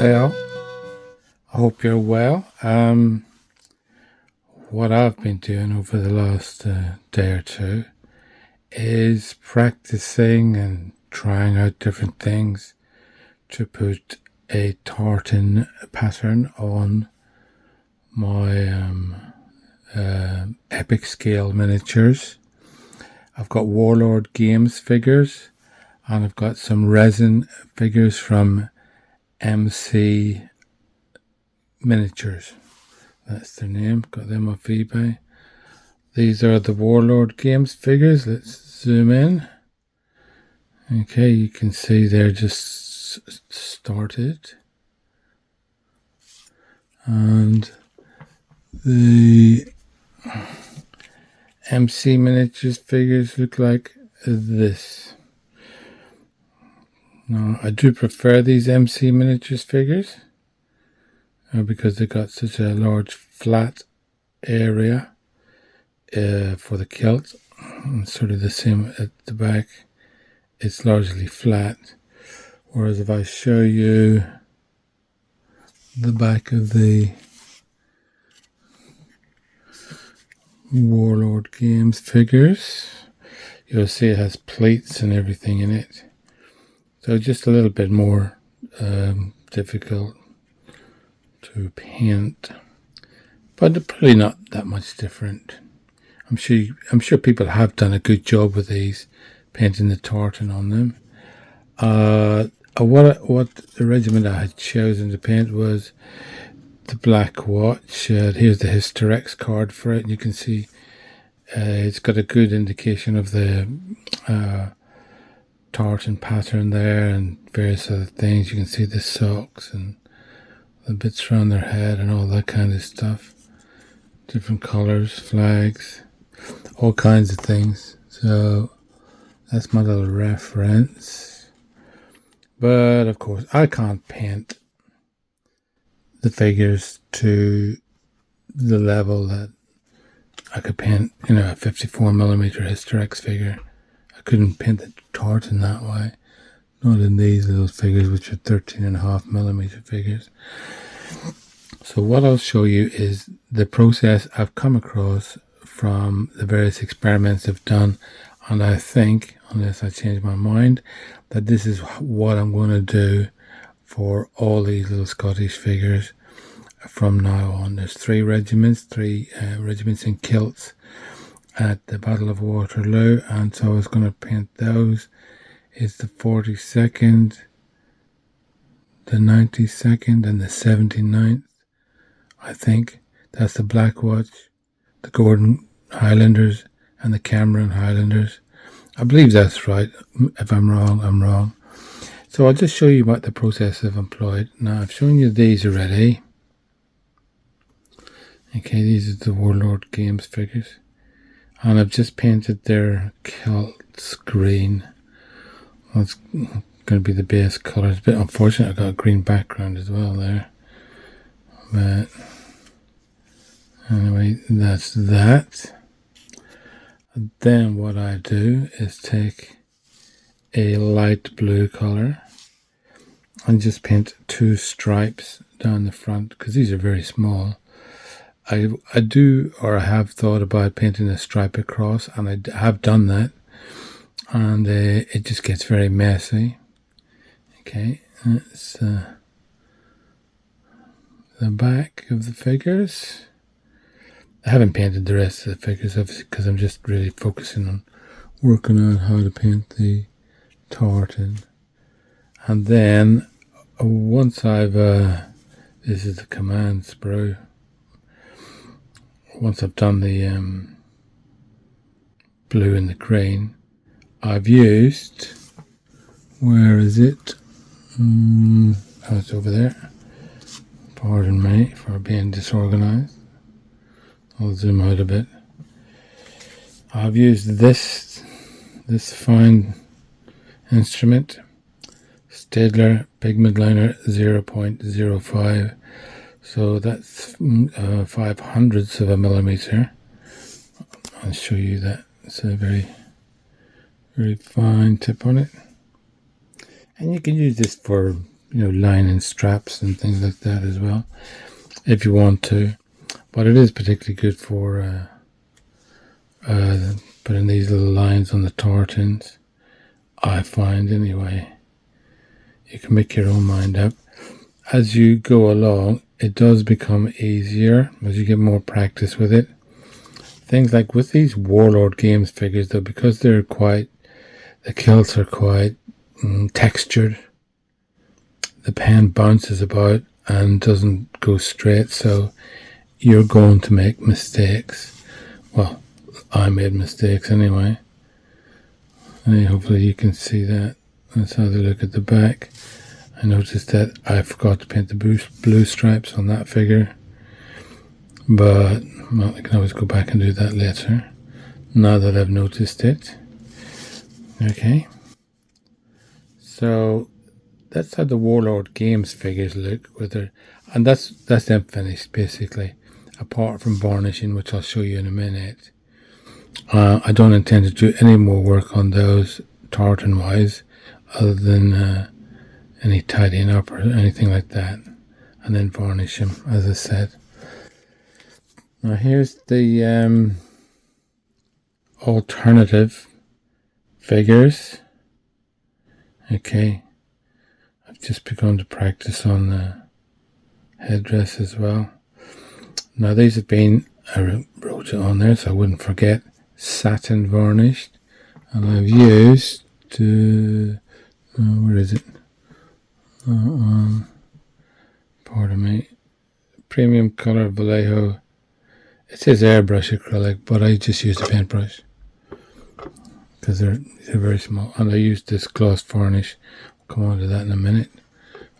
Well, I hope you're well. What I've been doing over the last day or two is practicing and trying out different things to put a tartan pattern on my epic scale miniatures. I've got Warlord Games figures, and I've got some resin figures from MC Miniatures. That's their name. Got them off eBay. These are the Warlord Games figures. Let's zoom in. Okay, you can see they're just started. And the MC Miniatures figures look like this. Now, I do prefer these MC Miniatures figures because they got such a large flat area for the kilt. And sort of the same at the back. It's largely flat. Whereas if I show you the back of the Warlord Games figures, you'll see it has plates and everything in it. So just a little bit more difficult to paint, but probably not that much different. I'm sure people have done a good job with these, painting the tartan on them. What the regiment I had chosen to paint was the Black Watch. Here's the Hysterex card for it. You can see it's got a good indication of the tartan pattern there and various other things. You can see the socks and the bits around their head and all that kind of stuff. Different colors, flags, all kinds of things. So that's my little reference. But of course, I can't paint the figures to the level that I could paint, a 54mm Hysterex figure. I couldn't paint the tartan that way. Not in these little figures, which are 13.5mm figures. So what I'll show you is the process I've come across from the various experiments I've done. And I think, unless I change my mind, that this is what I'm going to do for all these little Scottish figures from now on. There's three regiments in kilts at the Battle of Waterloo, and so I was going to paint those. It's the 42nd, the 92nd, and the 79th, I think. That's the Black Watch, the Gordon Highlanders, and the Cameron Highlanders. I believe that's right. If I'm wrong, I'm wrong. So I'll just show you what the process I've employed. Now, I've shown you these already. Okay, these are the Warlord Games figures. And I've just painted their kilts green. That's going to be the base colour. It's a bit unfortunate I got a green background as well there. But anyway, that's that. And then what I do is take a light blue colour and just paint two stripes down the front, because these are very small. I have thought about painting a stripe across, and I have done that, and it just gets very messy. Okay, that's the back of the figures. I haven't painted the rest of the figures, obviously, because I'm just really focusing on working out how to paint the tartan. And then once I've this is the command sprue. Once I've done the blue and the green, I've used, where is it? Oh, it's over there. Pardon me for being disorganized. I'll zoom out a bit. I've used this fine instrument, Staedtler pigment liner 0.05. So that's 5/100ths of a millimeter. I'll show you that. It's a very, very fine tip on it. And you can use this for lining straps and things like that as well, if you want to. But it is particularly good for putting these little lines on the tartans, I find anyway. You can make your own mind up. As you go along, it does become easier as you get more practice with it. Things like with these Warlord Games figures, though, because the kilts are quite textured, the pen bounces about and doesn't go straight, so you're going to make mistakes. Well, I made mistakes anyway. And hopefully you can see that. Let's have a look at the back. I noticed that I forgot to paint the blue stripes on that figure, but well, I can always go back and do that later, now that I've noticed it. Okay, so that's how the Warlord Games figures look with their, and that's them finished basically, apart from varnishing, which I'll show you in a minute. I don't intend to do any more work on those tartan wise, other than any tidying up or anything like that, and then varnish them, as I said. Now here's the alternative figures. Okay, I've just begun to practice on the headdress as well. Now these have been, I wrote it on there so I wouldn't forget, satin varnished, and I've used where is it? Pardon me. Premium color Vallejo. It says airbrush acrylic, but I just used a paintbrush because they're very small. And I used this gloss varnish. I'll come on to that in a minute.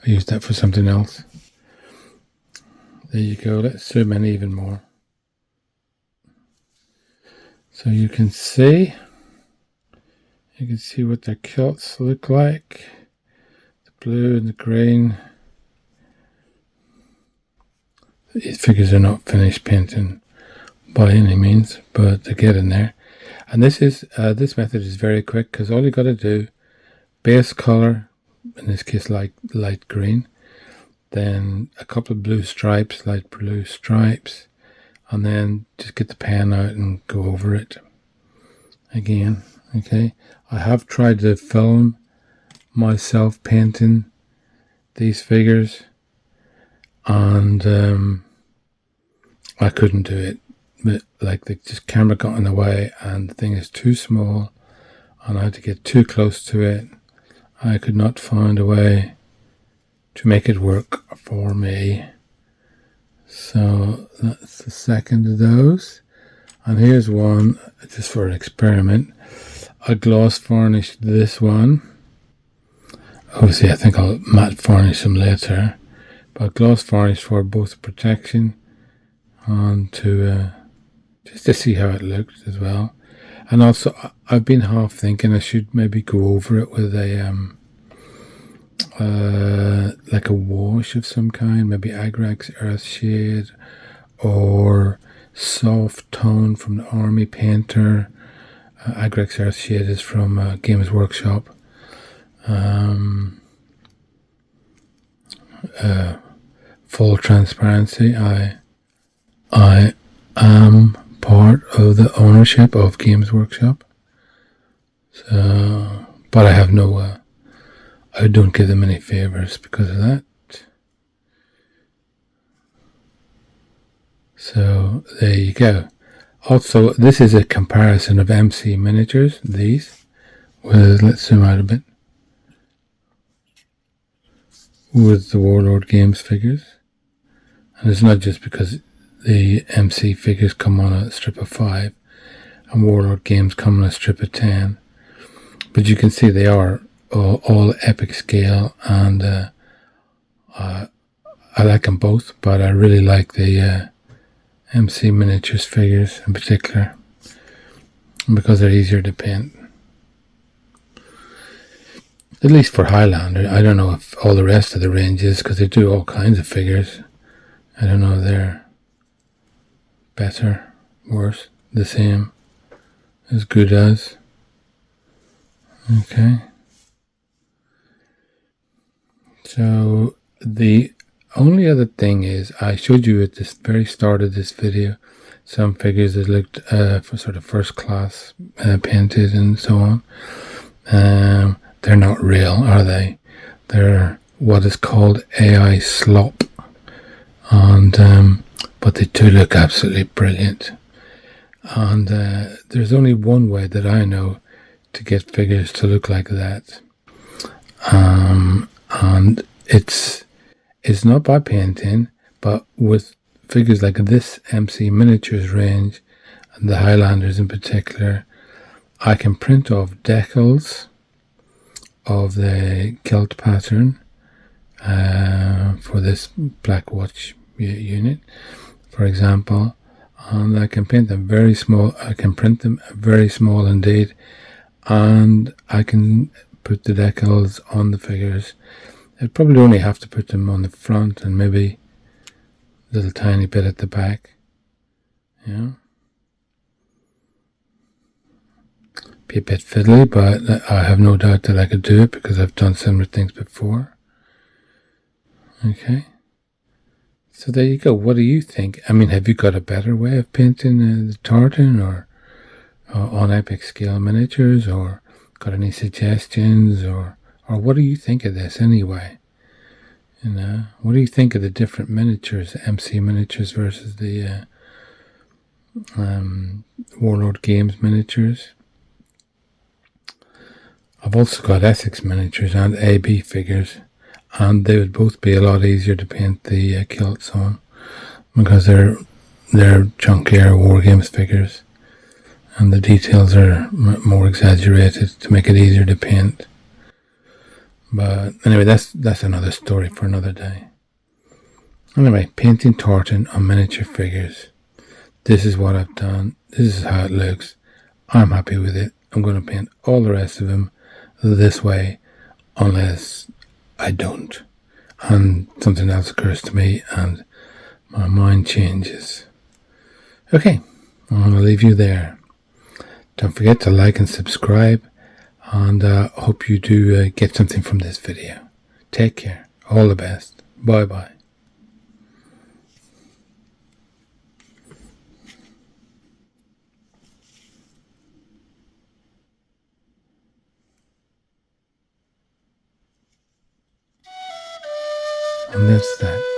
I used that for something else. There you go. Let's zoom in even more. So you can see what their kilts look like. The blue and the green. These figures are not finished painting by any means, but they're getting there. And this method is very quick, because all you got to do, base color, in this case light green, then a couple of blue stripes, light blue stripes, and then just get the pen out and go over it again. Okay, I have tried to film myself painting these figures, and I couldn't do it. But like the camera got in the way, and the thing is too small, and I had to get too close to it. I could not find a way to make it work for me. So that's the second of those. And here's one just for an experiment. I gloss varnished this one. Obviously I think I'll matte varnish them later, but gloss varnish for both protection and to just to see how it looked as well. And also I've been half thinking I should maybe go over it with a like a wash of some kind, maybe Agrax Earthshade or Soft Tone from the Army Painter. Agrax Earthshade is from Games Workshop. Full transparency, I am part of the ownership of Games Workshop, so but I have no I don't give them any favors because of that. So there you go. Also, this is a comparison of MC miniatures, these, with, let's zoom out a bit, with the Warlord Games figures. And it's not just because the MC figures come on a strip of 5 and Warlord Games come on a strip of 10, but you can see they are all epic scale, and I like them both, but I really like the MC miniatures figures in particular because they're easier to paint, at least for Highlander. I don't know if all the rest of the range is, because they do all kinds of figures. I don't know if they're better, worse, the same, as good as. Okay, So the only other thing is, I showed you at the very start of this video some figures that looked for sort of first class painted and so on. They're not real, are they? They're what is called AI slop, and but they do look absolutely brilliant. And there's only one way that I know to get figures to look like that, and it's not by painting, but with figures like this MC miniatures range, and the Highlanders in particular, I can print off decals of the kilt pattern for this black watch unit, for example, and I can paint them very small. I can print them very small indeed, and I can put the decals on the figures. I'd probably only have to put them on the front and maybe a little tiny bit at the back. Yeah. Be a bit fiddly, but I have no doubt that I could do it because I've done similar things before. Okay. So there you go. What do you think? I mean, have you got a better way of painting the tartan or on epic scale miniatures, or got any suggestions, or what do you think of this anyway? You know, what do you think of the different miniatures, MC miniatures versus the Warlord Games miniatures? I've also got Essex miniatures and AB figures, and they would both be a lot easier to paint the kilts on because they're chunkier War Games figures, and the details are more exaggerated to make it easier to paint. But anyway, that's another story for another day. Anyway, painting tartan on miniature figures. This is what I've done. This is how it looks. I'm happy with it. I'm going to paint all the rest of them this way, unless I don't, and something else occurs to me and my mind changes. Okay, I'm going to leave you there. Don't forget to like and subscribe, and hope you do get something from this video. Take care. All the best. Bye bye. And that's that.